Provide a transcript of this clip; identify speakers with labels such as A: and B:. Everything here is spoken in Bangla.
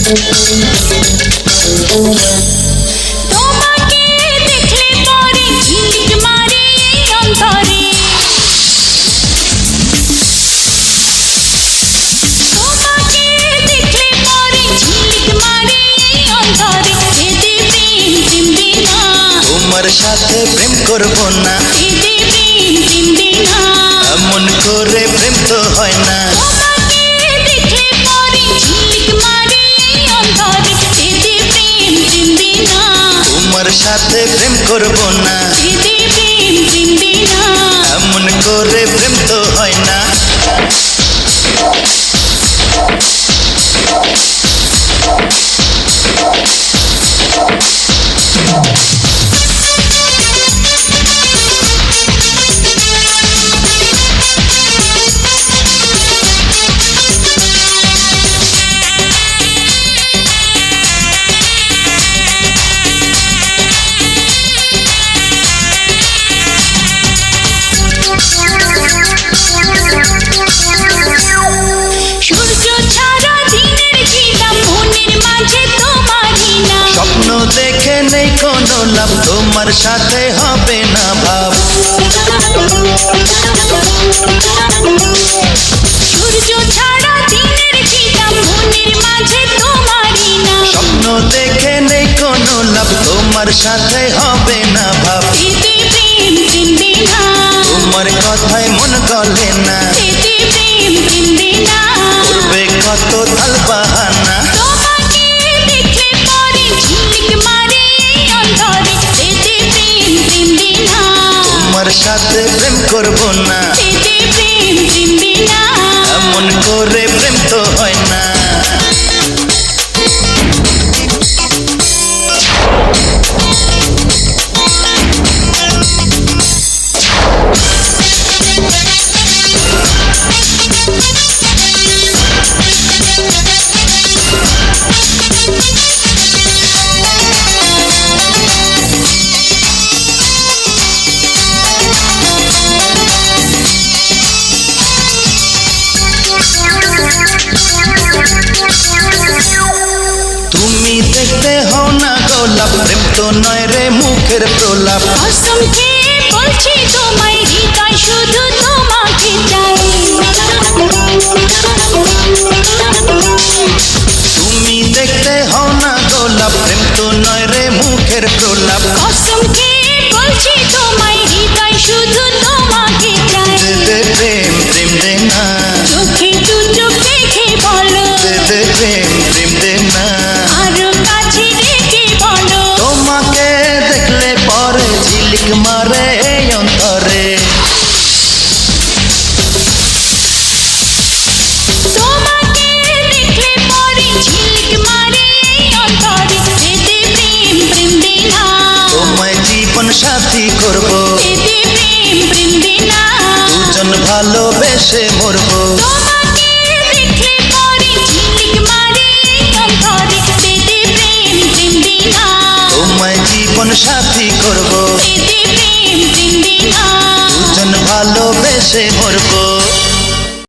A: তোমাকে দেখলে পরে ঝিলিক মারে এই অন্তরে, তোমাকে দেখলে পরে ঝিলিক মারে এই অন্তরে, এতে প্রেম প্রেম না,
B: তোমার সাথে প্রেম করব না,
A: এতে প্রেম প্রেম না,
B: এমন করে প্রেম তো হয় না।
A: তোমাকে দেখলে পরে ঝিলিক মারে এই অন্তরে, এতে প্রেম প্রেম না,
B: তোমার সাথে প্রেম করব না,
A: এতে প্রেম প্রেম না,
B: এমন করে প্রেম তো হয় না।
A: সূর্য ছাড়া দিনের ঝিলাম মনের মাঝে তোমারই না,
B: স্বপ্ন দেখে নেই কোনো লাভ, তোমার সাথে হবে না ভাব।
A: সূর্য ছাড়া দিনের ঝিলাম মনের মাঝে তোমারই না,
B: স্বপ্ন দেখে নেই কোনো লাভ, তোমার সাথে হবে না ভাব।
A: এতে প্রেম প্রেম না,
B: তোমার কথায় মন গলে না,
A: এতে প্রেম প্রেম না,
B: করবে কত তাল বাহানা।
A: তোমাকে দেখলে পরে ঝিলিক মারে এই অন্তরে, এতে প্রেম প্রেম না,
B: তোমার সাথে প্রেম করব না,
A: এতে প্রেম প্রেম না,
B: এমন করে প্রেম তো হয় না। তুমি দেখতে হও না গোলাপ, প্রেম তো নয় রে মুখের প্রলাপ।
A: কসম খেয়ে বলছি তোমায়, হৃদয় শুধু তোমাকে চাই।
B: তুমি দেখতে হও না গোলাপ, প্রেম তো নয় রে মুখের প্রলাপ।
A: কসম খেয়ে বলছি তোমায়, হৃদয় শুধু তোমাকে চাই।
B: দে দে প্রেম প্রেম দে না,
A: চোখে দু চোখ দেখে বলো,
B: দে দে প্রেম প্রেম দে না।
A: আরো কাছে রেখে বলো,
B: তোমাকে দেখলে পরে ঝিলিক মারে এই অন্তরে।
A: তোমাকে দেখলে পরে ঝিলিক মারে এই অন্তরে, এতে প্রেম প্রেম না,
B: তোমায় জীবন সাথী করব,
A: এতে প্রেম প্রেম না,
B: দুজন ভালোবেসে মরব।
A: তোমাকে দেখলে পরে ঝিলিক মারে এই অন্তরে, এতে প্রেম প্রেম না,
B: তোমায় জীবন সাথী করব,
A: এতে প্রেম প্রেম না,
B: দুজন ভালোবেসে মরব।